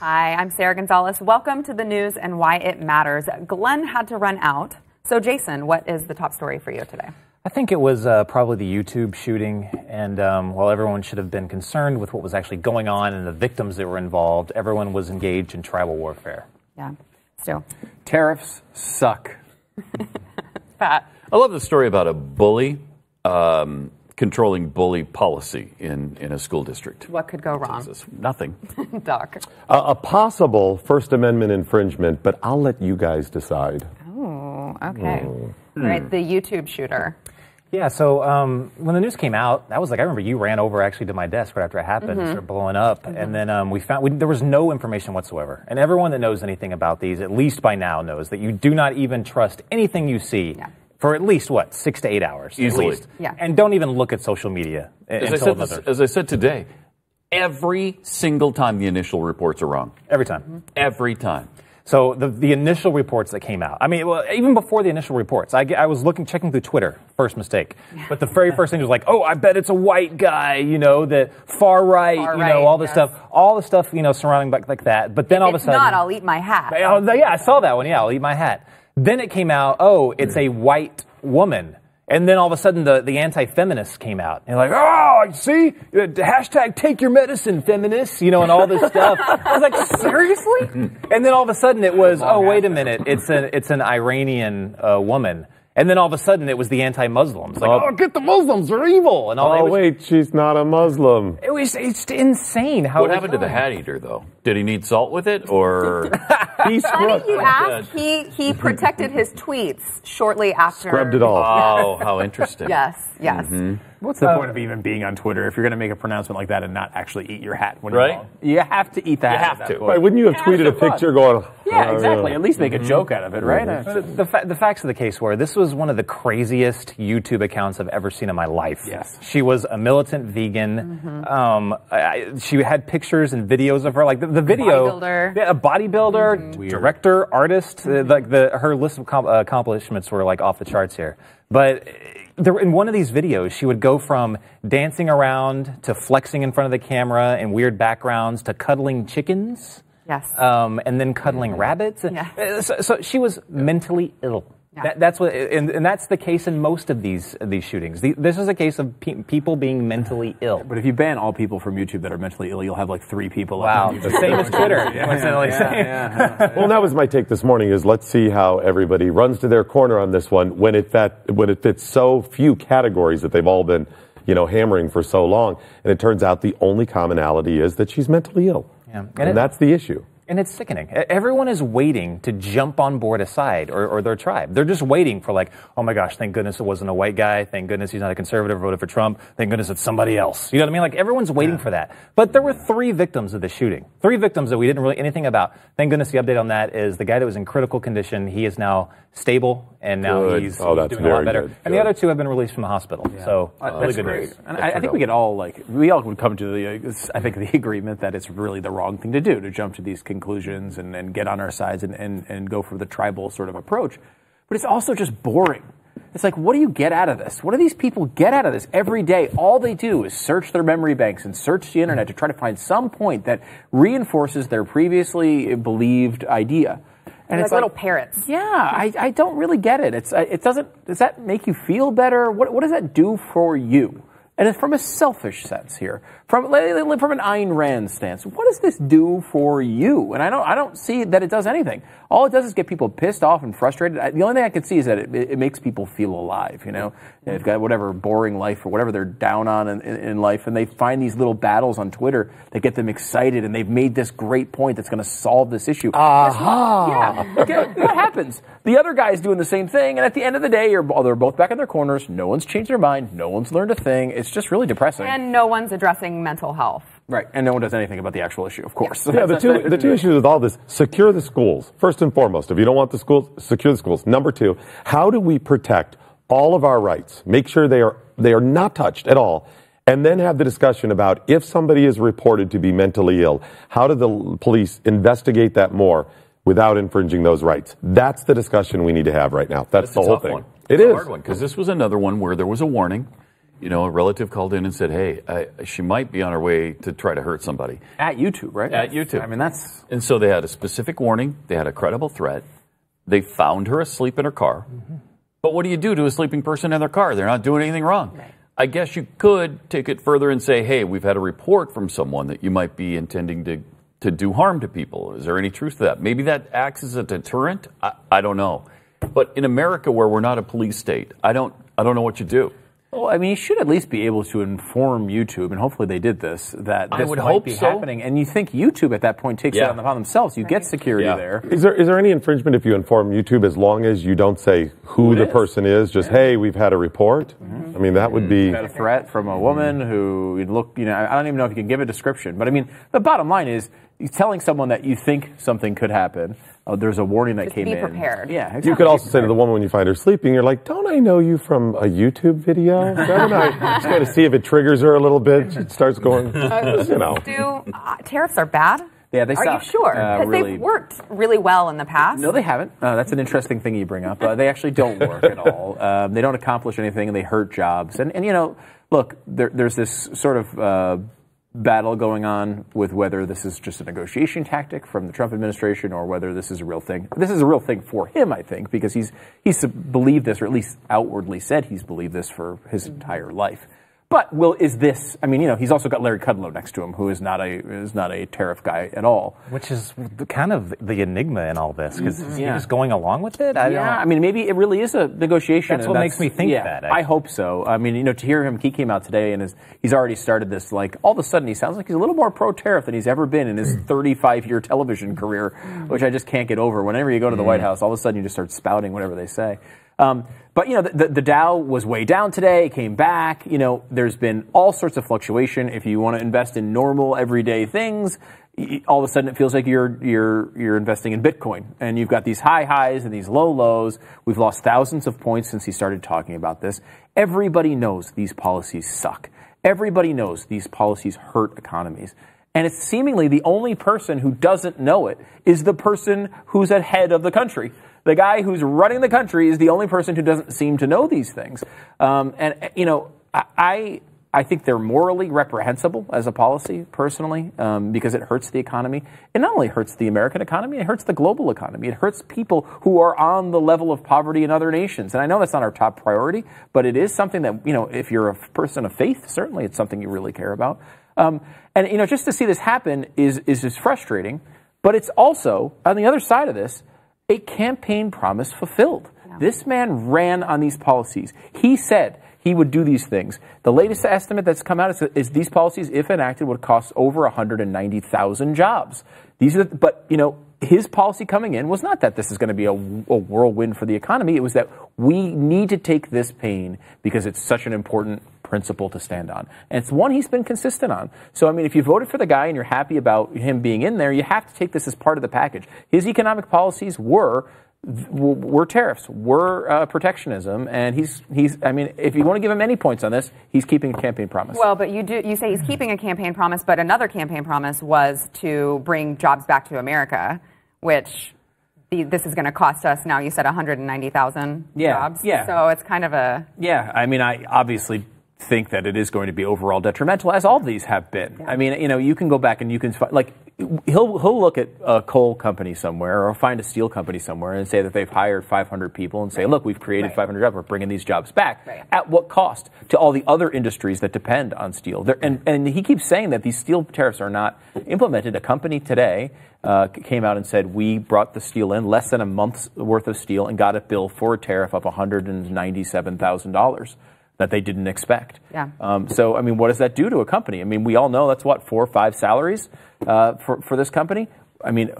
Hi, I'm Sarah Gonzalez. Welcome to the news and why it matters. Glenn had to run out. So Jason, what is the top story for you today? I think it was probably the YouTube shooting, and while everyone should have been concerned with what was actually going on and the victims that were involved, everyone was engaged in tribal warfare. Yeah, still. Tariffs suck. Pat. I love the story about a bully controlling bully policy in a school district. What could go wrong? Jesus, nothing. Doc. A possible First Amendment infringement, but I'll let you guys decide. Oh, okay. All right, the YouTube shooter. Yeah, so when the news came out, I remember you ran over actually to my desk right after it happened and started blowing up. And then we found there was no information whatsoever. And everyone that knows anything about these, at least by now, knows that you do not even trust anything you see for at least, 6 to 8 hours? Easily. At least. Yeah. And don't even look at social media. As I said today, every single time the initial reports are wrong. Every time. Every time. So the initial reports that came out, I mean, well, even before the initial reports, I was checking through Twitter, first mistake. But the very first thing was like, oh, I bet it's a white guy, that far right, all this stuff, surrounding like that. But then all of a sudden, if not, I'll eat my hat. Yeah, I saw that one. Yeah, I'll eat my hat. Then it came out, oh, it's a white woman. And then all of a sudden, the anti-feminists came out. And like, oh, see? Hashtag take your medicine, feminists, and all this stuff. I was like, seriously? And then all of a sudden it was, oh, wait a minute, it's an Iranian woman. And then all of a sudden it was the anti-Muslims. Like, oh, get the Muslims, they're evil. And all wait, she's not a Muslim. It's insane. What happened to the hat eater, though? Did he need salt with it, or? Funny you asked. He protected his tweets shortly after. Scrubbed it off. Oh, how interesting. Yes. What's the point of even being on Twitter if you're going to make a pronouncement like that and not actually eat your hat when Right? you're wrong? You have to eat that. You have to. Right, wouldn't you have tweeted a picture going, Yeah, exactly. At least make a joke out of it, right? The facts of the case were, this was one of the craziest YouTube accounts I've ever seen in my life. Yes. She was a militant vegan. She had pictures and videos of her, like the video. Bodybuilder. Yeah, a bodybuilder, director, artist. Her list of accomplishments were like off the charts here. But in one of these videos, she would go from dancing around to flexing in front of the camera in weird backgrounds to cuddling chickens. Yes. And then cuddling rabbits. Yes. So she was mentally ill. Yeah. That's what, and that's the case in most of these shootings. This is a case of people being mentally ill. But if you ban all people from YouTube that are mentally ill, you'll have like 3 people. Wow, the same as Twitter. Well, that was my take this morning. Is let's see how everybody runs to their corner on this one when it fits so few categories that they've all been, hammering for so long. And it turns out the only commonality is that she's mentally ill, and that's the issue. And it's sickening. Everyone is waiting to jump on board a side or their tribe. They're just waiting for like, oh my gosh, thank goodness it wasn't a white guy. Thank goodness he's not a conservative, voted for Trump. Thank goodness it's somebody else. You know what I mean? Like everyone's waiting for that. But there were 3 victims of the shooting. 3 victims that we didn't really anything about. Thank goodness the update on that is the guy that was in critical condition. He is now stable and now he's doing a lot better. Good. And the other 2 have been released from the hospital. Yeah. So really good news. And I think we all would come to the agreement that it's really the wrong thing to do, to jump to these conclusions and get on our sides and go for the tribal sort of approach. But it's also just boring. It's like, what do you get out of this? What do these people get out of this every day? All they do is search their memory banks and search the internet to try to find some point that reinforces their previously believed idea. And like it's little parrots. Yeah, I don't really get it. Does that make you feel better? What does that do for you? And it's from a selfish sense here, from an Ayn Rand stance. What does this do for you? And I don't see that it does anything. All it does is get people pissed off and frustrated. The only thing I can see is that it makes people feel alive. They've got whatever boring life or whatever they're down on in life, and they find these little battles on Twitter that get them excited, and they've made this great point that's going to solve this issue. Yeah, okay, that happens. The other guy's doing the same thing, and at the end of the day, they're both back in their corners. No one's changed their mind. No one's learned a thing. It's just really depressing. And no one's addressing mental health. Right, and no one does anything about the actual issue, of course. Yeah, the two issues with all this: secure the schools first and foremost. If you don't want the schools, secure the schools. Number 2, how do we protect all of our rights? Make sure they are not touched at all, and then have the discussion about if somebody is reported to be mentally ill, how do the police investigate that more without infringing those rights? That's the discussion we need to have right now. That's the whole thing. It's a hard one, because this was another one where there was a warning. a relative called in and said, hey, she might be on her way to try to hurt somebody. At YouTube, right? At YouTube. I mean, that's... And so they had a specific warning. They had a credible threat. They found her asleep in her car. But what do you do to a sleeping person in their car? They're not doing anything wrong. Right. I guess you could take it further and say, hey, we've had a report from someone that you might be intending to do harm to people. Is there any truth to that? Maybe that acts as a deterrent. I don't know. But in America, where we're not a police state, I don't know what you do. Well, I mean, you should at least be able to inform YouTube, and hopefully they did this, that this might be happening. And you think YouTube at that point takes it upon themselves. You get security there. Is there any infringement if you inform YouTube as long as you don't say who the person is? Just, hey, we've had a report? I mean, that would be... Had a threat from a woman who you'd look, I don't even know if you can give a description. But I mean, the bottom line is, telling someone that you think something could happen, there's a warning that came in. Be prepared. Yeah, exactly. You could also say to the woman when you find her sleeping, you're like, don't I know you from a YouTube video? Don't I just got to see if it triggers her a little bit. She starts going, Tariffs are bad? Yeah, they suck. Are you sure? Because they've worked really well in the past. No, they haven't. That's an interesting thing you bring up. They actually don't work at all. They don't accomplish anything, and they hurt jobs. And look, there's this sort of battle going on with whether this is just a negotiation tactic from the Trump administration or whether this is a real thing. This is a real thing for him, I think, because he's believed this, or at least outwardly said he's believed this for his entire life. But is this? I mean, he's also got Larry Kudlow next to him, who is not a tariff guy at all. Which is kind of the enigma in all this, because he's just going along with it. I mean, maybe it really is a negotiation. That's what makes me think that. I hope so. I mean, to hear him, he came out today and he's already started this. Like all of a sudden, he sounds like he's a little more pro-tariff than he's ever been in his 35-year television career, which I just can't get over. Whenever you go to the White House, all of a sudden you just start spouting whatever they say. But the Dow was way down today, came back. There's been all sorts of fluctuation. If you want to invest in normal everyday things, all of a sudden it feels like you're investing in Bitcoin, and you've got these high highs and these low lows. We've lost thousands of points since he started talking about this. Everybody knows these policies suck. Everybody knows these policies hurt economies. And it's seemingly the only person who doesn't know it is the person who's at head of the country. The guy who's running the country is the only person who doesn't seem to know these things. I think they're morally reprehensible as a policy, personally, because it hurts the economy. It not only hurts the American economy, it hurts the global economy. It hurts people who are on the level of poverty in other nations. And I know that's not our top priority, but it is something that, if you're a person of faith, certainly it's something you really care about. And just to see this happen is just frustrating. But it's also, on the other side of this, a campaign promise fulfilled. Yeah. This man ran on these policies. He said he would do these things. The latest estimate that's come out is these policies, if enacted, would cost over 190,000 jobs. But his policy coming in was not that this is going to be a whirlwind for the economy. It was that we need to take this pain because it's such an important principle to stand on. And it's one he's been consistent on. So, I mean, if you voted for the guy and you're happy about him being in there, you have to take this as part of the package. His economic policies were tariffs, were protectionism, and he's. I mean, if you want to give him any points on this, he's keeping a campaign promise. Well, but you say he's keeping a campaign promise, but another campaign promise was to bring jobs back to America, which this is going to cost us now. You said 190,000 jobs. Yeah. So it's kind of a. Yeah. I mean, I obviously think that it is going to be overall detrimental, as all of these have been. Yeah. I mean, you can go back and you can he'll look at a coal company somewhere or find a steel company somewhere and say that they've hired 500 people and say, look, we've created 500 jobs, we're bringing these jobs back. Right. At what cost to all the other industries that depend on steel? And he keeps saying that these steel tariffs are not implemented. A company today came out and said, we brought the steel in, less than a month's worth of steel, and got a bill for a tariff of $197,000. That they didn't expect. Yeah. So, I mean, what does that do to a company? I mean, we all know that's 4 or 5 salaries for this company. I mean,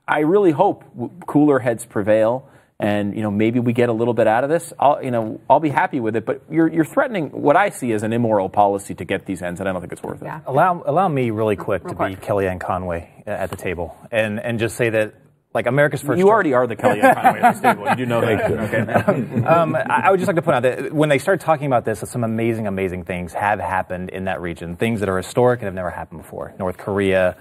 I really hope cooler heads prevail, and maybe we get a little bit out of this. I'll be happy with it. But you're threatening what I see as an immoral policy to get these ends, and I don't think it's worth it. Yeah. Allow me really quick to be Kellyanne Conway at the table and just say that. Like America's first. You already are the Kellyanne Conway at this table. You do know that. Okay. I would just like to point out that when they start talking about this, some amazing, amazing things have happened in that region. Things that are historic and have never happened before. North Korea,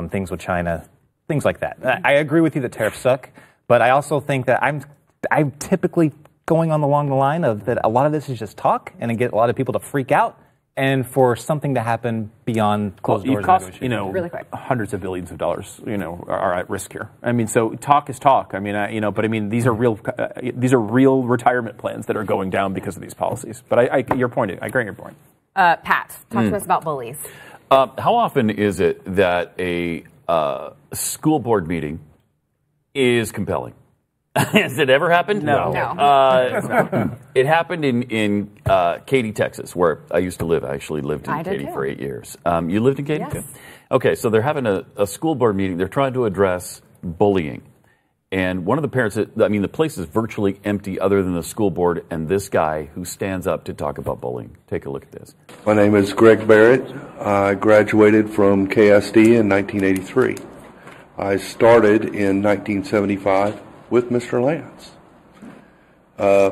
things with China, things like that. I agree with you that tariffs suck, but I also think that I'm typically going on along the line of that a lot of this is just talk and to get a lot of people to freak out and for something to happen beyond closed doors? Really quick. Hundreds of billions of dollars, are at risk here. I mean, so talk is talk. I mean, but I mean, these are real retirement plans that are going down because of these policies. But I agree on your point. Pat, talk to us about bullies. How often is it that a school board meeting is compelling? Has it ever happened? No. It happened in Katy, Texas, where I used to live. I actually lived in Katy for 8 years. You lived in Katy too? Okay, so they're having a school board meeting. They're trying to address bullying. And one of the parents, the place is virtually empty other than the school board and this guy who stands up to talk about bullying. Take a look at this. My name is Greg Barrett. I graduated from KSD in 1983. I started in 1975 with Mr. Lance.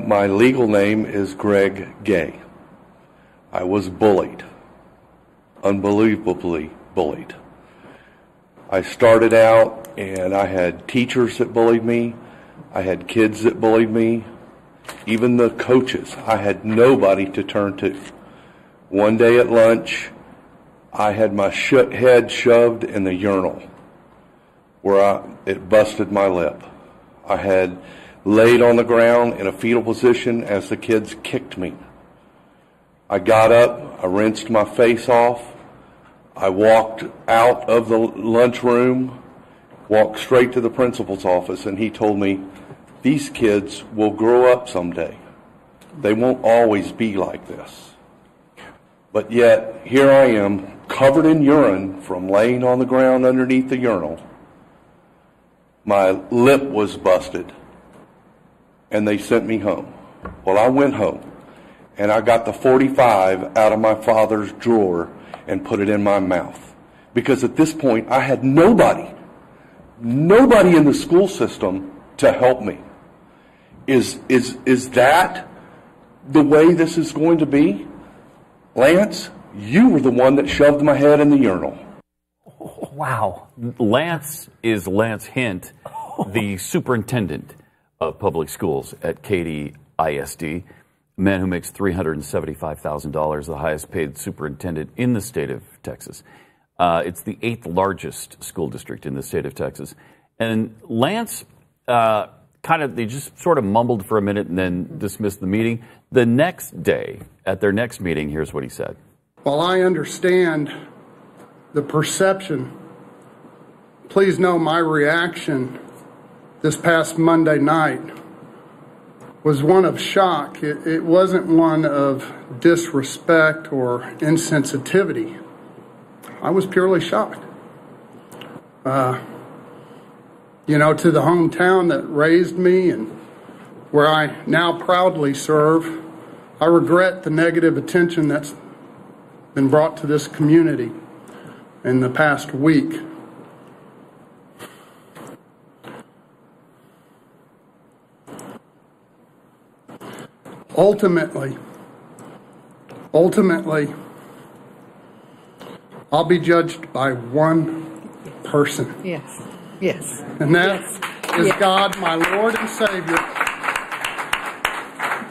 My legal name is Greg Gay. I was bullied, unbelievably bullied. I started out and I had teachers that bullied me. I had kids that bullied me. Even the coaches. I had nobody to turn to. One day at lunch, I had my head shoved in the urinal where it busted my lip. I had laid on the ground in a fetal position as the kids kicked me. I got up, I rinsed my face off, I walked out of the lunchroom, walked straight to the principal's office, and he told me, these kids will grow up someday. They won't always be like this. But yet, here I am, covered in urine from laying on the ground underneath the urinal. My lip was busted, and they sent me home. Well, I went home, and I got the .45 out of my father's drawer and put it in my mouth. Because at this point, I had nobody in the school system to help me. Is that the way this is going to be? Lance, you were the one that shoved my head in the urinal. Wow. Lance is Lance Hint, the superintendent of public schools at Katy ISD, a man who makes $375,000, the highest paid superintendent in the state of Texas. It's the 8th largest school district in the state of Texas. And Lance they just sort of mumbled for a minute and then dismissed the meeting. The next day, at their next meeting, here's what he said. While I understand the perception, please know my reaction this past Monday night was one of shock. It wasn't one of disrespect or insensitivity. I was purely shocked. To the hometown that raised me and where I now proudly serve, I regret the negative attention that's been brought to this community in the past week. Ultimately, I'll be judged by one person. Yes. And that is God, my Lord and Savior.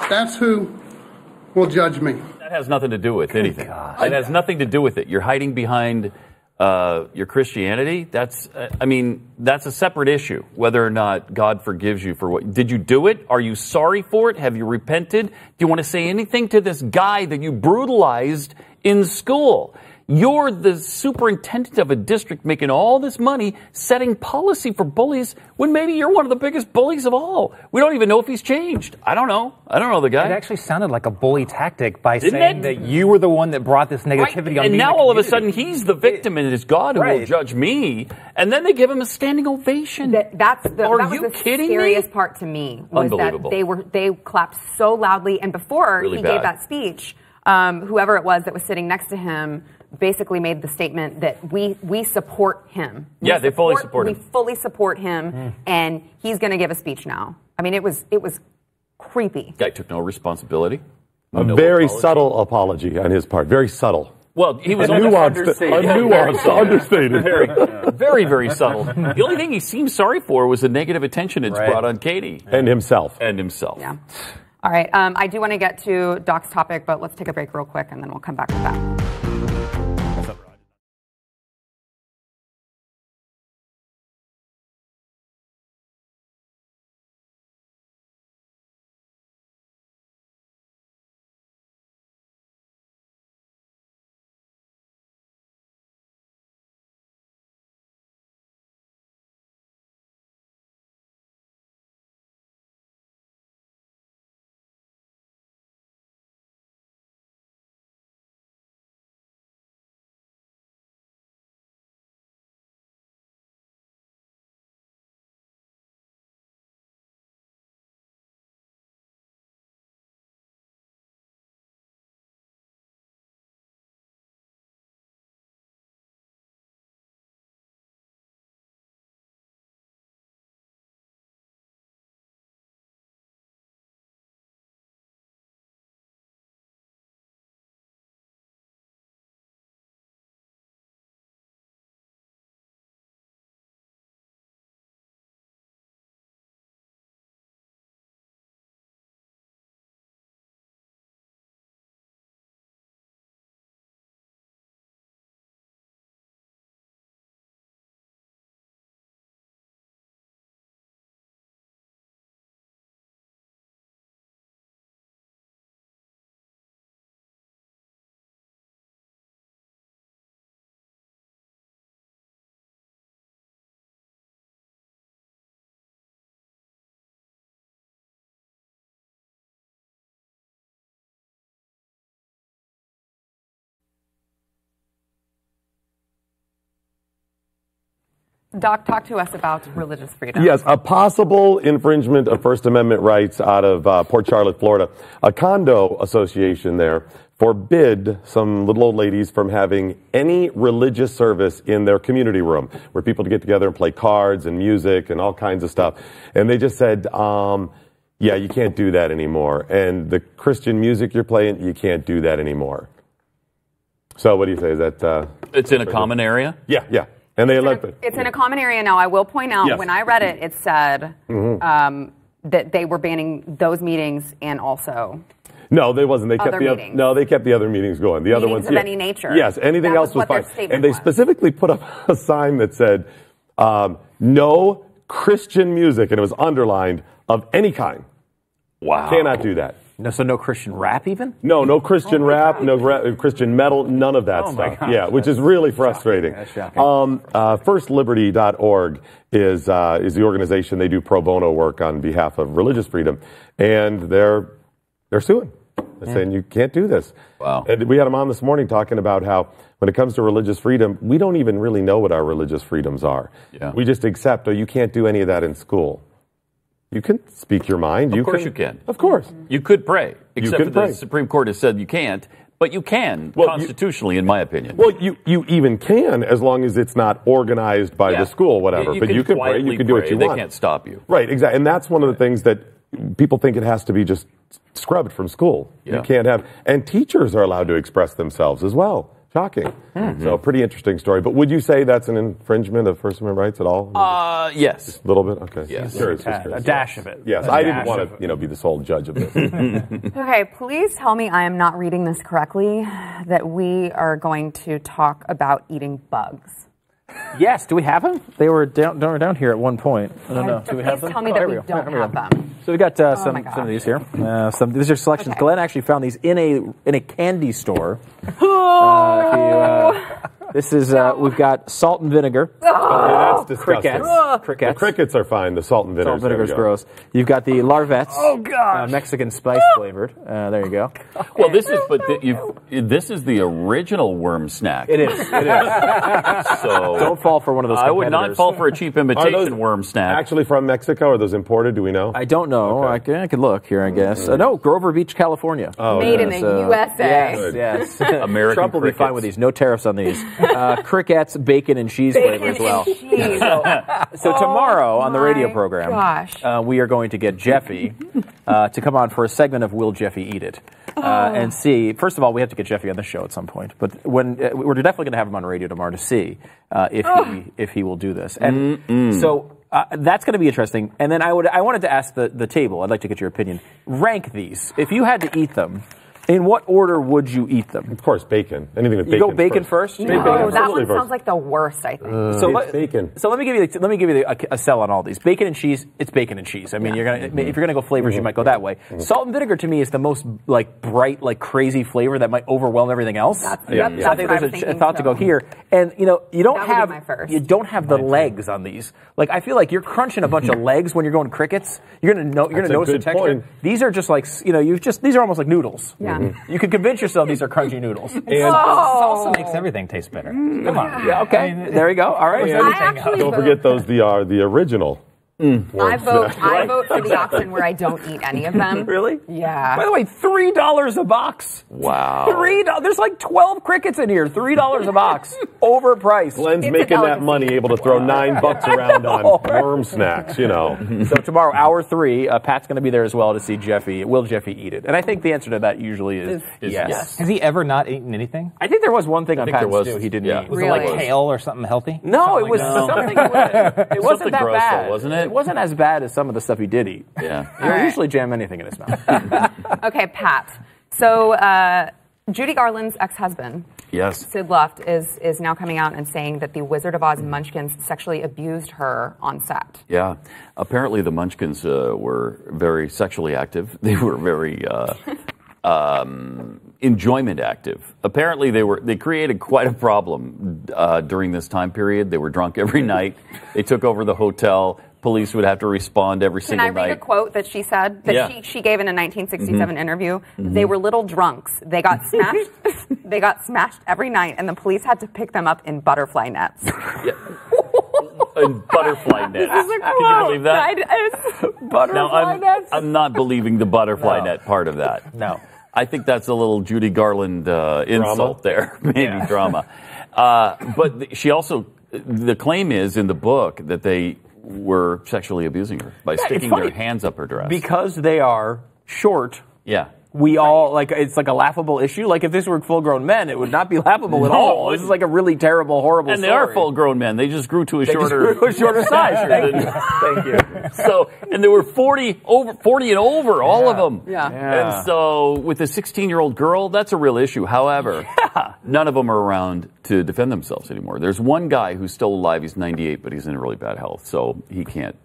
That's who will judge me. That has nothing to do with anything. It has nothing to do with it. You're hiding behind your Christianity. That's a separate issue, whether or not God forgives you for what. Did you do it? Are you sorry for it? Have you repented? Do you want to say anything to this guy that you brutalized in school? You're the superintendent of a district making all this money, setting policy for bullies, when maybe you're one of the biggest bullies of all. We don't even know if he's changed. I don't know the guy. It actually sounded like a bully tactic by saying that you were the one that brought this negativity on me. And now all of a sudden he's the victim and it's God who will judge me. And then they give him a standing ovation. That was the scariest part to me. Was that they clapped so loudly. And before he gave that speech, whoever it was that was sitting next to him basically made the statement that we support him. They fully support him. We fully support him, and he's going to give a speech now. I mean, it was creepy. Guy took no responsibility. A very subtle apology on his part. Very subtle. Well, he was nuanced, understated. Very, very subtle. The only thing he seemed sorry for was the negative attention it's brought on Katy. And himself. Yeah. All right. I do want to get to Doc's topic, but let's take a break real quick, and then we'll come back with that. Doc, talk to us about religious freedom. Yes, a possible infringement of First Amendment rights out of Port Charlotte, Florida. A condo association there forbid some little old ladies from having any religious service in their community room where people get together and play cards and music and all kinds of stuff. And they just said, yeah, you can't do that anymore. And the Christian music you're playing, you can't do that anymore. So what do you say? Is that... it's in a common area? Yeah, yeah. And they elect it. It's in a common area now. I will point out, when I read it, it said that they were banning those meetings and also... No, they wasn't. They kept they kept the other meetings going. The other ones of any nature. Yes, anything else was fine. And they specifically put up a sign that said, no Christian music, and it was underlined, of any kind. Wow. Cannot do that. No, so no Christian rap even? No Christian rap, no Christian metal, none of that stuff. Yeah, which is really frustrating. That's shocking. FirstLiberty.org is the organization. They do pro bono work on behalf of religious freedom, and they're suing. They're saying you can't do this. Wow. And we had them on this morning talking about how when it comes to religious freedom, we don't even really know what our religious freedoms are. Yeah. We just accept, you can't do any of that in school. You can speak your mind. Of course you can. Of course. You could pray, except could that pray. the Supreme Court has said you can't, but you can constitutionally, in my opinion. Well, you even can as long as it's not organized by the school, whatever. But you can pray. You can do what you want. They can't stop you. Right, exactly. And that's one of the things that people think it has to be just scrubbed from school. Yeah. You can't have. And teachers are allowed to express themselves as well. Shocking. So, pretty interesting story. But would you say that's an infringement of First Amendment rights at all? Yes. A little bit? Okay. Yes. A dash of it. Yes, I didn't want to be the sole judge of this. Okay, please tell me I am not reading this correctly, that we are going to talk about eating bugs. Yes, do we have them? They were down here at one point. I don't know. Do we have them? Tell me that we don't have them. So we got some of these here. These are selections. Okay. Glenn actually found these in a candy store. This is we've got salt and vinegar. That's disgusting. Crickets. The crickets are fine. The salt and vinegar. Salt and vinegar is gross. You've got the larvettes. Oh gosh. Mexican spice flavored. There you go. Well, this is the original worm snack. It is. It is. So don't fall for one of those. I would not fall for a cheap imitation worm snack. Actually from Mexico? Are those imported? Do we know? I don't know. Okay. I could look here, I guess. No, Grover Beach, California. Oh, made in the USA. Yes. American Trump will crickets. be fine with these. No tariffs on these. Crickets, bacon, and cheese flavor as well. So tomorrow on the radio program, we are going to get Jeffy to come on for a segment of Will Jeffy Eat It? And see, first of all, we have to get Jeffy on the show at some point. But when we're definitely going to have him on radio tomorrow to see if he will do this. And so That's going to be interesting. And then I wanted to ask the table. I'd like to get your opinion. Rank these. If you had to eat them, in what order would you eat them? Of course, bacon. Anything with You bacon. go bacon first? No, Bacon, that one absolutely sounds like the worst, I think. It's bacon. So let me give you a sell on all these. Bacon and cheese. It's bacon and cheese. I mean, if you're gonna go flavors, you might go that way. Salt and vinegar to me is the most like bright, like crazy flavor that might overwhelm everything else. That's So I think what I was there's a thinking, thought to go so. here. And you don't That would be my first. have the legs on these. Like I feel like you're crunching a bunch of legs when you're going crickets. You're gonna notice the good texture. point. These are just like these are almost like noodles. Yeah. You could convince yourself these are crunchy noodles. And salsa makes everything taste better. Come on. Yeah, okay. There you go. All right. I actually Don't vote- forget those. The original. I vote for the option where I don't eat any of them. Really? Yeah. By the way, $3 a box. Wow. $3. There's like 12 crickets in here. $3 a box. Overpriced. Glenn's It's a making that delicacy. money, able to throw $9 around on worm snacks. So tomorrow, hour 3, Pat's going to be there as well to see Jeffy. Will Jeffy eat it? And I think the answer to that usually is yes. Has he ever not eaten anything? I think there was one thing on think there Pat's was. stew he didn't Yeah. eat. Was Really? it like kale or something healthy? No, it was something. It wasn't Something that gross, bad, though, wasn't it? It wasn't as bad as some of the stuff he did eat. Yeah. He don't usually jam anything in his mouth. Okay, Pat. So Judy Garland's ex-husband, Yes. Sid Luft, is now coming out and saying that the Wizard of Oz Munchkins sexually abused her on set. Yeah. Apparently, the Munchkins were very sexually active. They were very enjoyment active. Apparently, they created quite a problem during this time period. They were drunk every night. They took over the hotel. Police would have to respond every Can single I read night. a quote that she said that Yeah. she gave in a 1967 interview? They were little drunks. They got smashed. They got smashed every night, and the police had to pick them up in butterfly nets. And butterfly nets. This is a Can you believe that? Butterfly nets? I'm not believing the butterfly net part of that. No. I think that's a little Judy Garland insult there, maybe drama. But she also, the claim is in the book that they were sexually abusing her by sticking their hands up her dress. Because they are short. Yeah. We all, it's like a laughable issue. Like, if this were full-grown men, it would not be laughable at all. This is like a really terrible, horrible And they story. are full-grown men. They just grew to a They just shorter, grew to a shorter size. Thank you. Thank you. So, and they were 40 and over, all of them. Yeah. And so, with a 16-year-old girl, that's a real issue. However, none of them are around to defend themselves anymore. There's one guy who's still alive. He's 98, but he's in really bad health, so he can't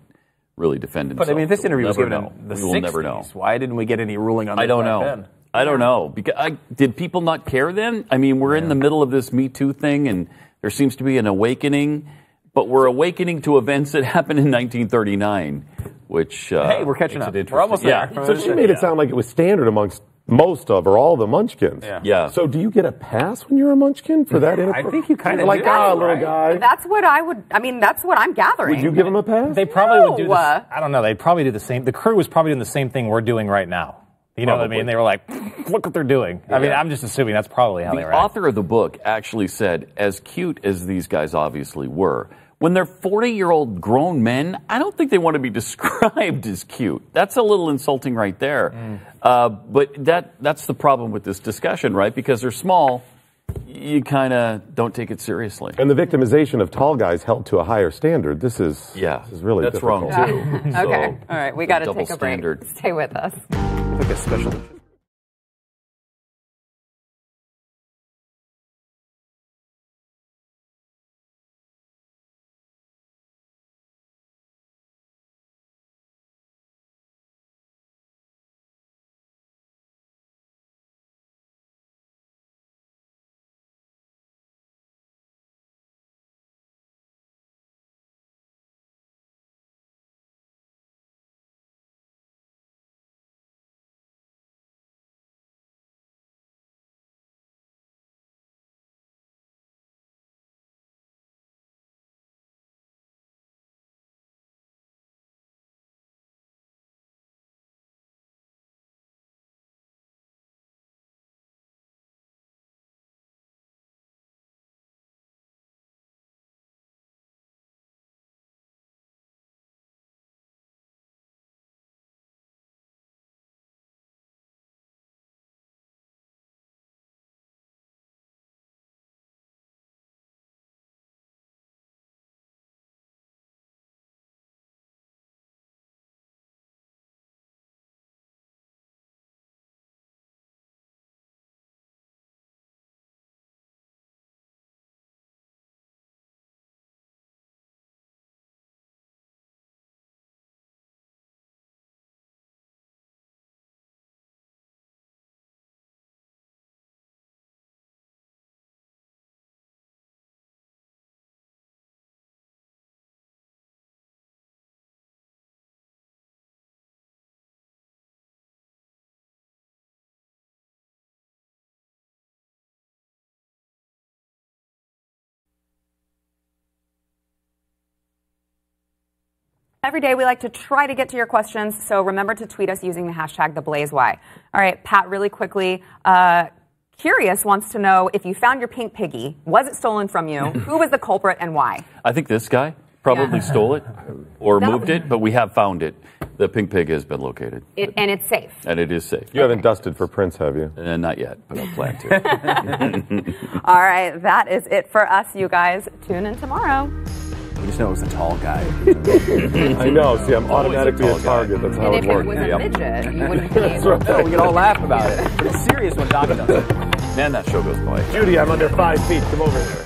really defend himself. But, I mean, this interview was given know. in the We 60s. will never know. Why didn't we get any ruling on this I don't back know. then? I don't know. Because did people not care then? I mean, we're in the middle of this Me Too thing, and there seems to be an awakening, but we're awakening to events that happened in 1939, which... Hey, we're catching up. We're almost Yeah. there. So she made it sound like it was standard amongst most of or all the Munchkins. Yeah. So do you get a pass when you're a Munchkin for that? I think you kind of like, do. little guy. That's what I would. I mean, that's what I'm gathering. Would you give him a pass? They probably would do No. this. I don't know. They'd probably do the same. The crew was probably doing the same thing we're doing right now. You know what I Probably. mean? They were like, look what they're doing. I mean, I'm just assuming that's probably how they The react. author of the book actually said, as cute as these guys obviously were, when they're 40-year-old grown men, I don't think they want to be described as cute. That's a little insulting right there. But that's the problem with this discussion, right? Because they're small, you kind of don't take it seriously. And the victimization of tall guys held to a higher standard. This is really that's difficult. wrong too. Okay. All right. We got to double take a break. standard. Stay with us. Like a special Every day we like to try to get to your questions, so remember to tweet us using the hashtag #TheBlazeWhy. All right, Pat, really quickly, Curious wants to know if you found your pink piggy, was it stolen from you? Who was the culprit and why? I think this guy probably stole it or moved it, but we have found it. The pink pig has been located. And it's safe. And it is safe. You haven't dusted for Prince, have you? Not yet, but I'll plan to. All right, that is it for us, you guys. Tune in tomorrow. We just know it was a tall guy. I know. See, I'm automatically a target. That's how And it if works. it was a midget, you wouldn't be able to. So we can all laugh about it. But it's serious when Doc does it. Man, that show goes by. Judy, I'm under 5 feet. Come over here.